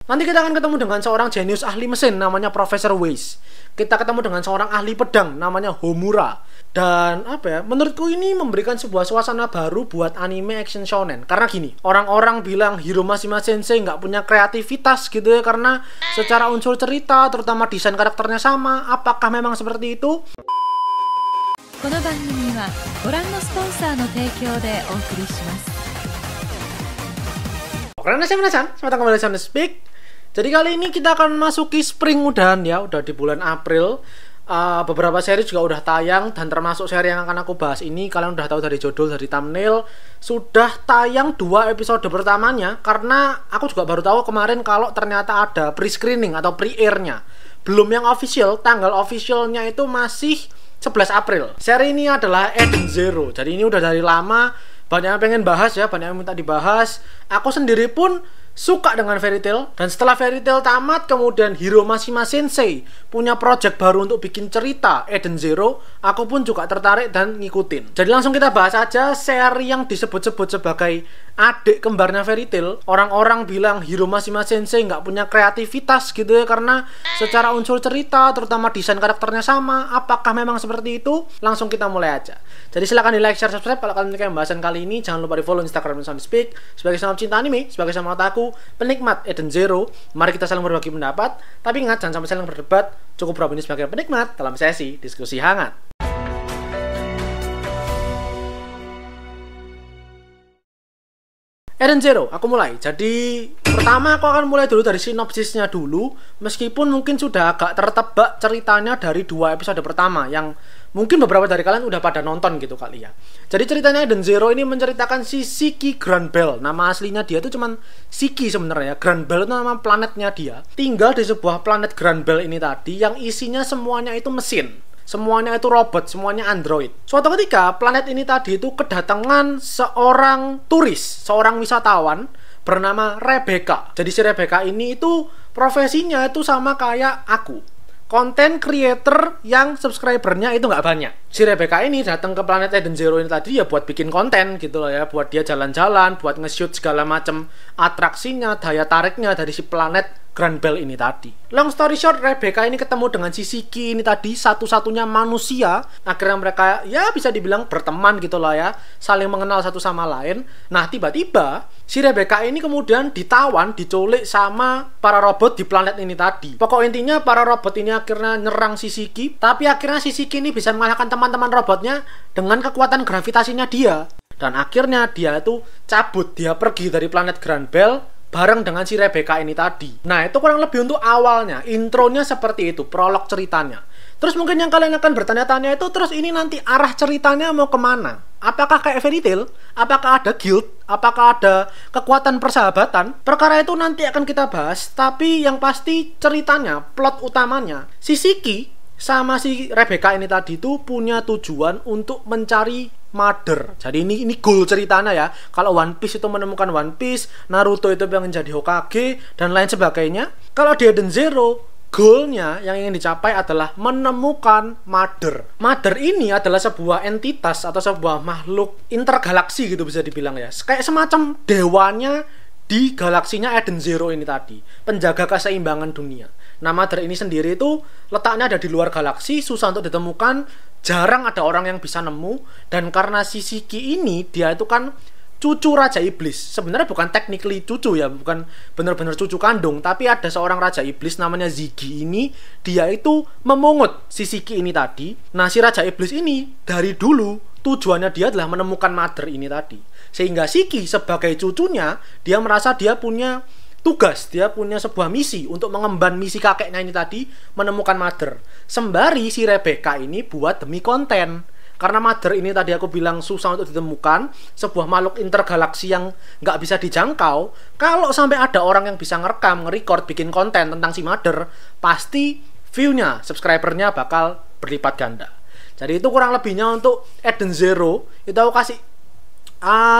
Nanti kita akan ketemu dengan seorang jenius ahli mesin namanya Profesor Weiss. Kita ketemu dengan seorang ahli pedang namanya Homura. Dan menurutku ini memberikan sebuah suasana baru buat anime action shonen. Karena gini, orang-orang bilang Hiromashima Sensei nggak punya kreativitas gitu ya, karena secara unsur cerita, terutama desain karakternya sama. Apakah memang seperti itu? この番組はご覧のスポンサーの提供でお送りします。 Karena saya penasaran, selamat datang kembali di Speak. Jadi kali ini kita akan masuki spring udah di bulan April. Beberapa seri juga udah tayang, dan termasuk seri yang akan aku bahas ini, kalian udah tahu dari judul, dari thumbnail, sudah tayang 2 episode pertamanya. Karena aku juga baru tahu kemarin kalau ternyata ada pre-screening atau pre-airnya, belum yang official. Tanggal officialnya itu masih 11 April. Seri ini adalah Eden Zero. Jadi ini udah dari lama, banyak yang pengen bahas ya, banyak yang minta dibahas. Aku sendiri pun suka dengan Fairy Tail, dan setelah Fairy Tail tamat, kemudian Hiromashima Sensei punya project baru untuk bikin cerita Eden Zero, aku pun juga tertarik dan ngikutin. Jadi langsung kita bahas aja seri yang disebut-sebut sebagai adik kembarnya Fairy Tail. Orang-orang bilang Hiromashima Sensei nggak punya kreativitas gitu ya, karena secara unsur cerita, terutama desain karakternya sama. Apakah memang seperti itu? Langsung kita mulai aja. Jadi silahkan di like, share, subscribe kalau kalian menyukai pembahasan kali ini. Jangan lupa di follow Instagram dan Speak. Sebagai sama cinta anime, sebagai sama otaku, penikmat Eden Zero, mari kita saling berbagi pendapat. Tapi ingat, jangan sampai saling berdebat. Cukup berapa ini sebagai penikmat dalam sesi diskusi hangat. Eden Zero, aku mulai. Jadi pertama aku akan mulai dulu dari sinopsisnya dulu. Meskipun mungkin sudah agak tertebak ceritanya dari 2 episode pertama, yang mungkin beberapa dari kalian udah pada nonton gitu kali ya. Jadi ceritanya Eden Zero ini menceritakan si Shiki Granbell. Nama aslinya dia itu cuman Shiki sebenarnya. Granbell itu nama planetnya dia. Tinggal di sebuah planet Granbell ini tadi, yang isinya semuanya itu mesin. Semuanya itu robot, semuanya android. Suatu ketika planet ini tadi itu kedatangan seorang turis, seorang wisatawan bernama Rebecca. Jadi si Rebecca ini itu profesinya itu sama kayak aku, content creator yang subscribernya itu nggak banyak. Si Rebecca ini datang ke planet Eden Zero ini tadi ya buat bikin konten gitu loh ya, buat dia jalan-jalan, buat nge-shoot segala macam atraksinya, daya tariknya dari si planet Granbell ini tadi. Long story short, Rebecca ini ketemu dengan si Shiki ini tadi, satu-satunya manusia. Akhirnya mereka ya bisa dibilang berteman gitu lah ya, saling mengenal satu sama lain. Nah tiba-tiba si Rebecca ini kemudian ditawan, diculik sama para robot di planet ini tadi. Pokok intinya para robot ini akhirnya nyerang si Shiki, tapi akhirnya si Shiki ini bisa mengalahkan teman-teman robotnya dengan kekuatan gravitasinya dia. Dan akhirnya dia itu cabut, dia pergi dari planet Granbell bareng dengan si Rebecca ini tadi. Nah itu kurang lebih untuk awalnya, intronya seperti itu, prolog ceritanya. Terus mungkin yang kalian akan bertanya-tanya itu, terus ini nanti arah ceritanya mau kemana? Apakah kayak Fairy Tail? Apakah ada guild? Apakah ada kekuatan persahabatan? Perkara itu nanti akan kita bahas. Tapi yang pasti ceritanya, plot utamanya, si Shiki sama si Rebecca ini tadi itu punya tujuan untuk mencari Mother. Jadi ini goal ceritanya ya. Kalau One Piece itu menemukan One Piece, Naruto itu pengen jadi Hokage, dan lain sebagainya. Kalau di Eden Zero, goalnya yang ingin dicapai adalah menemukan Mother. Mother ini adalah sebuah entitas atau sebuah makhluk intergalaksi gitu bisa dibilang ya. Kayak semacam dewanya di galaksinya Eden Zero ini tadi, penjaga keseimbangan dunia. Nah Mother ini sendiri itu letaknya ada di luar galaksi, susah untuk ditemukan, jarang ada orang yang bisa nemu. Dan karena si Shiki ini, dia itu kan cucu Raja Iblis. Sebenarnya bukan technically cucu ya, bukan benar-benar cucu kandung, tapi ada seorang Raja Iblis namanya Ziggy ini, dia itu memungut si Shiki ini tadi. Nah si Raja Iblis ini dari dulu tujuannya dia adalah menemukan Mother ini tadi. Sehingga Shiki sebagai cucunya, dia merasa dia punya tugas, dia punya sebuah misi untuk mengemban misi kakeknya ini tadi, menemukan Mother. Sembari si Rebecca ini buat demi konten. Karena Mother ini tadi aku bilang susah untuk ditemukan, sebuah makhluk intergalaksi yang nggak bisa dijangkau. Kalau sampai ada orang yang bisa ngerekam, nge-record, bikin konten tentang si Mother, pasti view-nya, subscribernya bakal berlipat ganda. Jadi itu kurang lebihnya untuk Eden Zero. Itu aku kasih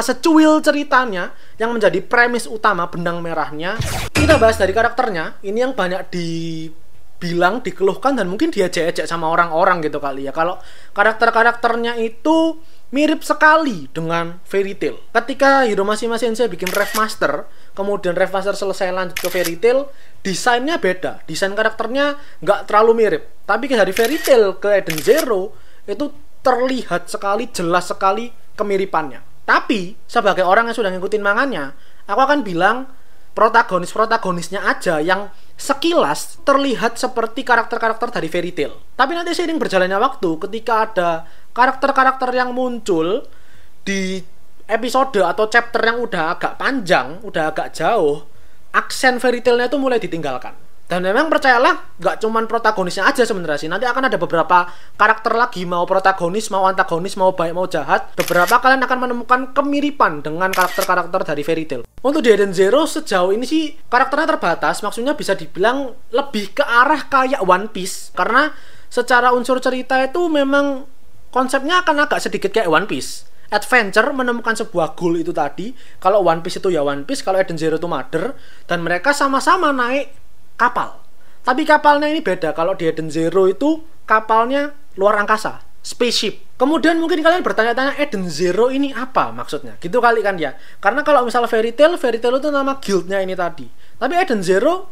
secuil ceritanya yang menjadi premis utama, benang merahnya. Kita bahas dari karakternya. Ini yang banyak dibilang, dikeluhkan, dan mungkin dia ejek-ejek sama orang-orang gitu kali ya. Kalau karakter-karakternya itu mirip sekali dengan Fairy Tail. Ketika Hiromashima Sensei bikin Revemaster, kemudian Revemaster selesai lanjut ke Fairy Tail, desainnya beda, desain karakternya nggak terlalu mirip. Tapi dari Fairy Tail ke Eden Zero itu terlihat sekali, jelas sekali kemiripannya. Tapi sebagai orang yang sudah ngikutin manganya, aku akan bilang protagonisnya aja yang sekilas terlihat seperti karakter-karakter dari Fairy Tail. Tapi nanti seiring berjalannya waktu, ketika ada karakter-karakter yang muncul di episode atau chapter yang udah agak panjang, udah agak jauh, aksen Fairy Tail-nya itu mulai ditinggalkan. Dan memang percayalah, gak cuman protagonisnya aja sebenarnya sih. Nanti akan ada beberapa karakter lagi, mau protagonis, mau antagonis, mau baik, mau jahat. Beberapa kalian akan menemukan kemiripan dengan karakter-karakter dari Fairy Tail. Untuk di Eden Zero sejauh ini sih karakternya terbatas, maksudnya bisa dibilang lebih ke arah kayak One Piece. Karena secara unsur cerita itu memang konsepnya akan agak sedikit kayak One Piece. Adventure, menemukan sebuah goal itu tadi. Kalau One Piece itu ya One Piece, kalau Eden Zero itu Mother. Dan mereka sama-sama naik kapal. Tapi kapalnya ini beda. Kalau di Eden Zero itu kapalnya luar angkasa, spaceship. Kemudian mungkin kalian bertanya-tanya, Eden Zero ini apa maksudnya? Gitu kali kan ya. Karena kalau misalnya Fairy Tail itu nama guildnya ini tadi. Tapi Eden Zero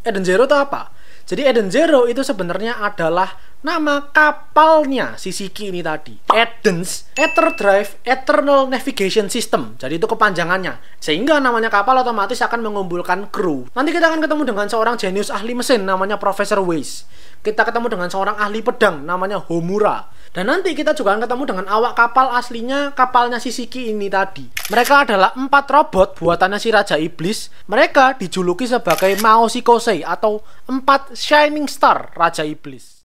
itu apa? Jadi Eden Zero itu sebenarnya adalah nama kapalnya si Shiki ini tadi. Eden's Ether Drive Eternal Navigation System. Jadi itu kepanjangannya. Sehingga namanya kapal otomatis akan mengumpulkan kru. Nanti kita akan ketemu dengan seorang jenius ahli mesin namanya Profesor Weiss. Kita ketemu dengan seorang ahli pedang namanya Homura. Dan nanti kita juga akan ketemu dengan awak kapal aslinya, kapalnya si Shiki ini tadi. Mereka adalah 4 robot buatannya si Raja Iblis. Mereka dijuluki sebagai Maoshikosei atau 4 Shining Star Raja Iblis.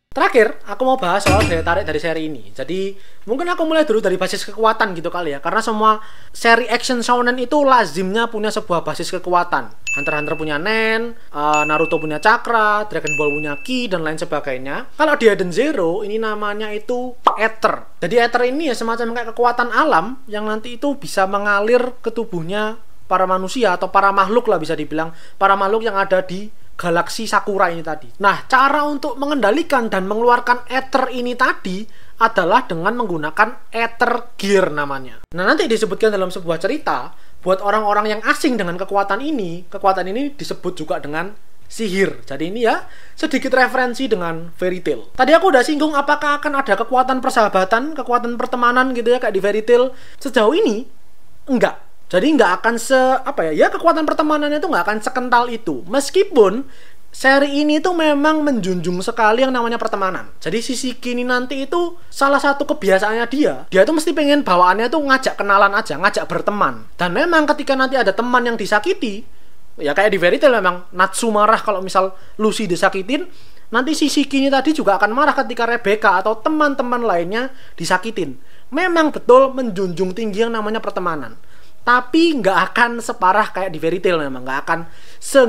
Terakhir, aku mau bahas soal daya tarik dari seri ini. Jadi, mungkin aku mulai dulu dari basis kekuatan gitu kali ya. Karena semua seri action shonen itu lazimnya punya sebuah basis kekuatan. Hunter x Hunter punya Nen, Naruto punya Chakra, Dragon Ball punya Ki, dan lain sebagainya. Kalau di Eden Zero, ini namanya itu Ether. Jadi Ether ini ya semacam kayak kekuatan alam yang nanti itu bisa mengalir ke tubuhnya para manusia atau para makhluk lah, bisa dibilang para makhluk yang ada di galaksi Sakura ini tadi. Nah, cara untuk mengendalikan dan mengeluarkan Ether ini tadi adalah dengan menggunakan Ether Gear namanya. Nah, nanti disebutkan dalam sebuah cerita, buat orang-orang yang asing dengan kekuatan ini disebut juga dengan sihir. Jadi ini ya sedikit referensi dengan Fairy Tail. Tadi aku udah singgung apakah akan ada kekuatan persahabatan, kekuatan pertemanan gitu ya kayak di Fairy Tail. Sejauh ini enggak. Jadi nggak akan kekuatan pertemanannya itu nggak akan sekental itu. Meskipun seri ini tuh memang menjunjung sekali yang namanya pertemanan. Jadi si Shiki ini nanti itu salah satu kebiasaannya dia tuh mesti pengen bawaannya tuh ngajak kenalan aja, ngajak berteman. Dan memang ketika nanti ada teman yang disakiti, ya kayak di Fairy Tail memang Natsu marah kalau misal Lucy disakitin. Nanti si Shiki ini tadi juga akan marah ketika Rebecca atau teman-teman lainnya disakitin. Memang betul menjunjung tinggi yang namanya pertemanan. Tapi nggak akan separah kayak di Fairy Tail, memang nggak akan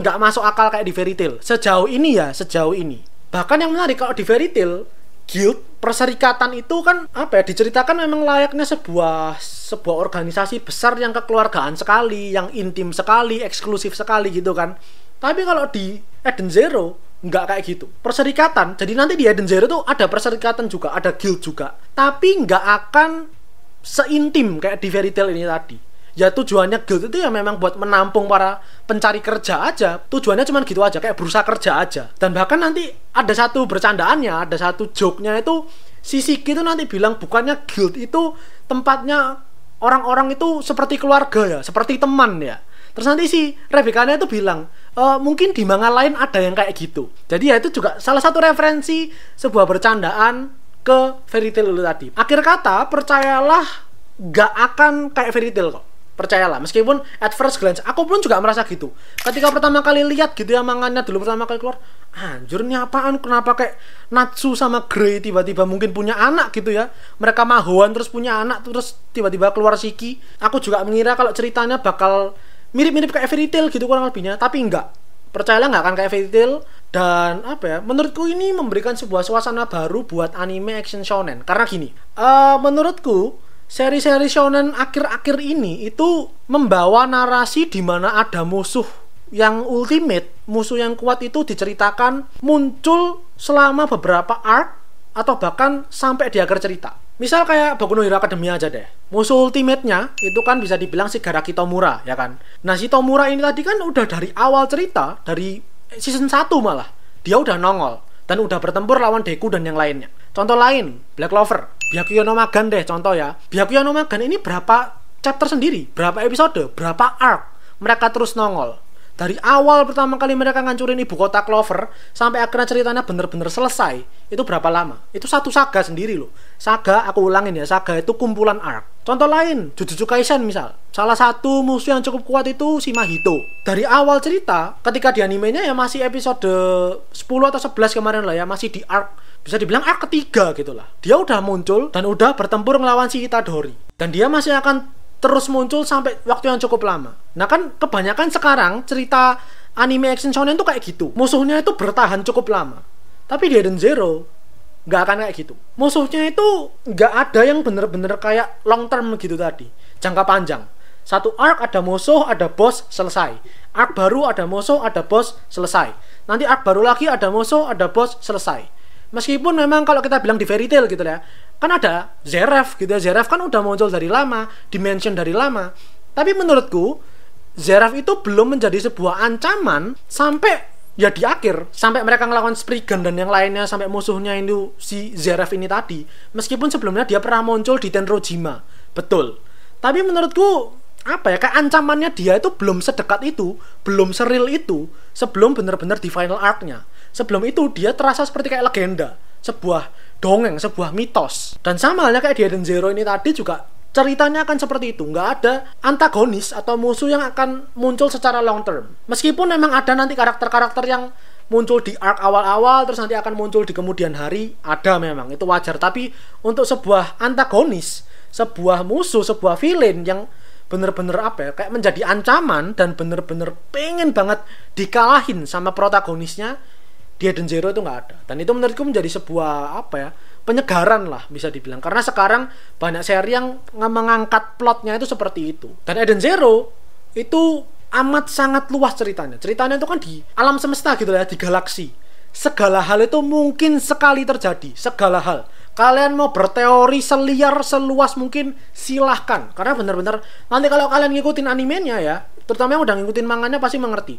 nggak masuk akal kayak di Fairy Tail sejauh ini. Bahkan yang menarik kalau di Fairy Tail, guild perserikatan itu kan diceritakan memang layaknya sebuah organisasi besar yang kekeluargaan sekali, yang intim sekali, eksklusif sekali gitu kan. Tapi kalau di Eden Zero nggak kayak gitu. Perserikatan, jadi nanti di Eden Zero tuh ada perserikatan juga, ada guild juga, tapi nggak akan seintim kayak di Fairy Tail ini tadi. Ya tujuannya guild itu ya memang buat menampung para pencari kerja aja. Tujuannya cuma gitu aja, kayak berusaha kerja aja. Dan bahkan nanti ada satu bercandaannya, ada satu joke-nya itu si Shiki itu nanti bilang bukannya guild itu tempatnya orang-orang itu seperti keluarga ya, seperti teman ya. Terus nanti si Rebecca-nya itu bilang mungkin di manga lain ada yang kayak gitu. Jadi ya itu juga salah satu referensi sebuah bercandaan ke Fairy Tail itu tadi. Akhir kata, percayalah gak akan kayak Fairy Tail kok. Percayalah, meskipun at first glance aku pun juga merasa gitu. Ketika pertama kali lihat gitu ya manganya dulu pertama kali keluar, anjir ini apaan, kenapa kayak Natsu sama Grey tiba-tiba mungkin punya anak gitu ya. Mereka mahoan terus punya anak terus tiba-tiba keluar Shiki. Aku juga mengira kalau ceritanya bakal mirip-mirip kayak Fairy Tail gitu kurang lebihnya, tapi enggak. Percayalah nggak akan kayak Fairy Tail. Dan menurutku ini memberikan sebuah suasana baru buat anime action shonen. Karena gini, menurutku seri-seri shonen akhir-akhir ini itu membawa narasi di mana ada musuh yang ultimate, musuh yang kuat itu diceritakan muncul selama beberapa arc atau bahkan sampai di akhir cerita. Misal kayak Boku no Hero Academia aja deh. Musuh ultimate-nya itu kan bisa dibilang Shigaraki Tomura, ya kan. Nah, si Tomura ini tadi kan udah dari awal cerita, dari season 1 malah dia udah nongol dan udah bertempur lawan Deku dan yang lainnya. Contoh lain, Black Clover, Byakuya no Magan deh contoh ya. Byakuya no Magan ini berapa chapter sendiri, berapa episode, berapa arc mereka terus nongol. Dari awal pertama kali mereka ngancurin ibu kota Clover sampai akhirnya ceritanya bener-bener selesai, itu berapa lama? Itu satu saga sendiri loh. Saga, aku ulangin ya, saga itu kumpulan arc. Contoh lain, Jujutsu Kaisen misal. Salah satu musuh yang cukup kuat itu si Mahito. Dari awal cerita, ketika di animenya ya masih episode 10 atau 11 kemarin lah ya, masih di arc, bisa dibilang arc ketiga gitu lah. Dia udah muncul dan udah bertempur ngelawan si Itadori. Dan dia masih akan terus muncul sampai waktu yang cukup lama. Nah kan kebanyakan sekarang cerita anime action shonen tuh kayak gitu. Musuhnya itu bertahan cukup lama. Tapi di Eden Zero nggak akan kayak gitu. Musuhnya itu nggak ada yang bener-bener kayak long term gitu tadi, jangka panjang. Satu arc ada musuh, ada boss, selesai. Arc baru ada musuh, ada boss, selesai. Nanti arc baru lagi ada musuh, ada boss, selesai. Meskipun memang kalau kita bilang di Fairy Tail gitu ya, kan ada Zeref gitu ya. Zeref kan udah muncul dari lama, dimension dari lama. Tapi menurutku Zeref itu belum menjadi sebuah ancaman sampai ya di akhir, sampai mereka ngelawan Spriggan dan yang lainnya, sampai musuhnya itu si Zeref ini tadi. Meskipun sebelumnya dia pernah muncul di Tenrojima, betul. Tapi menurutku apa ya, kayak ancamannya dia itu belum sedekat itu, belum seril itu sebelum benar-benar di final arc-nya. Sebelum itu dia terasa seperti kayak legenda, sebuah dongeng, sebuah mitos. Dan sama halnya kayak di Eden Zero ini tadi juga ceritanya akan seperti itu. Nggak ada antagonis atau musuh yang akan muncul secara long term. Meskipun memang ada nanti karakter-karakter yang muncul di arc awal-awal terus nanti akan muncul di kemudian hari, ada memang, itu wajar. Tapi untuk sebuah antagonis, sebuah musuh, sebuah villain yang bener-bener apa ya, kayak menjadi ancaman dan bener-bener pengen banget dikalahin sama protagonisnya, di Eden Zero itu nggak ada. Dan itu menurutku menjadi sebuah apa ya, penyegaran lah bisa dibilang. Karena sekarang banyak seri yang mengangkat plotnya itu seperti itu. Dan Eden Zero itu amat sangat luas ceritanya. Ceritanya itu kan di alam semesta gitu ya, di galaksi. Segala hal itu mungkin sekali terjadi, segala hal. Kalian mau berteori seliar seluas mungkin silahkan. Karena bener-bener nanti kalau kalian ngikutin animenya ya, terutama yang udah ngikutin manganya pasti mengerti.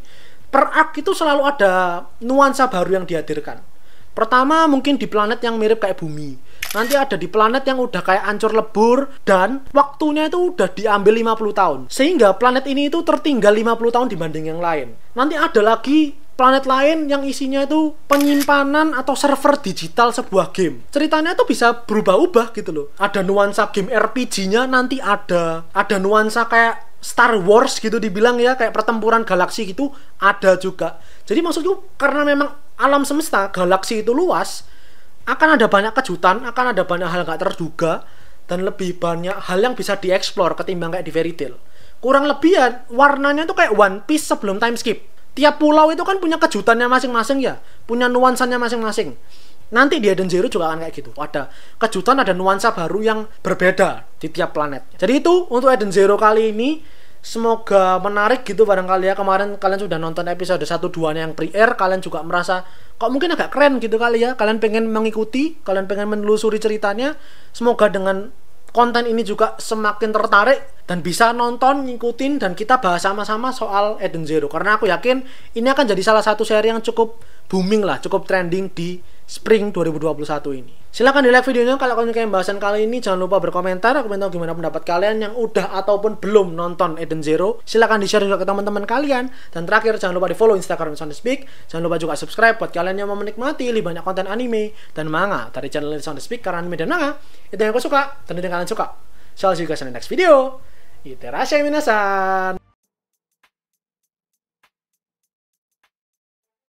Per arc itu selalu ada nuansa baru yang dihadirkan. Pertama mungkin di planet yang mirip kayak bumi. Nanti ada di planet yang udah kayak ancur lebur dan waktunya itu udah diambil 50 tahun. Sehingga planet ini itu tertinggal 50 tahun dibanding yang lain. Nanti ada lagi planet lain yang isinya itu penyimpanan atau server digital sebuah game. Ceritanya tuh bisa berubah-ubah gitu loh. Ada nuansa game RPG-nya, nanti ada nuansa kayak Star Wars gitu dibilang ya, kayak pertempuran galaksi gitu ada juga. Jadi maksudku karena memang alam semesta galaksi itu luas, akan ada banyak kejutan, akan ada banyak hal gak terduga dan lebih banyak hal yang bisa dieksplor ketimbang kayak di Fairy Tail. Kurang lebih ya warnanya tuh kayak One Piece sebelum time skip. Tiap pulau itu kan punya kejutannya masing-masing ya, punya nuansanya masing-masing. Nanti di Eden Zero juga akan kayak gitu. Ada kejutan, ada nuansa baru yang berbeda di tiap planet. Jadi itu untuk Eden Zero kali ini. Semoga menarik gitu barangkali ya. Kemarin kalian sudah nonton episode 1-2 yang pre-air, kalian juga merasa kok mungkin agak keren gitu kali ya. Kalian pengen mengikuti, kalian pengen menelusuri ceritanya. Semoga dengan konten ini juga semakin tertarik dan bisa nonton, ngikutin, dan kita bahas sama-sama soal Eden Zero. Karena aku yakin ini akan jadi salah satu seri yang cukup booming lah, cukup trending di Spring 2021 ini. Silahkan di like videonya kalau kalian suka pembahasan kali ini. Jangan lupa berkomentar, aku pengen tahu gimana pendapat kalian yang udah ataupun belum nonton Eden Zero. Silahkan di share juga ke teman-teman kalian. Dan terakhir jangan lupa di follow Instagram Sound Speak. Jangan lupa juga subscribe buat kalian yang mau menikmati lebih banyak konten anime dan manga dari channel Sound Speak. Karena anime dan manga itu yang aku suka dan itu yang kalian suka. So I'll see you guys in the next video. Iterashi minasan.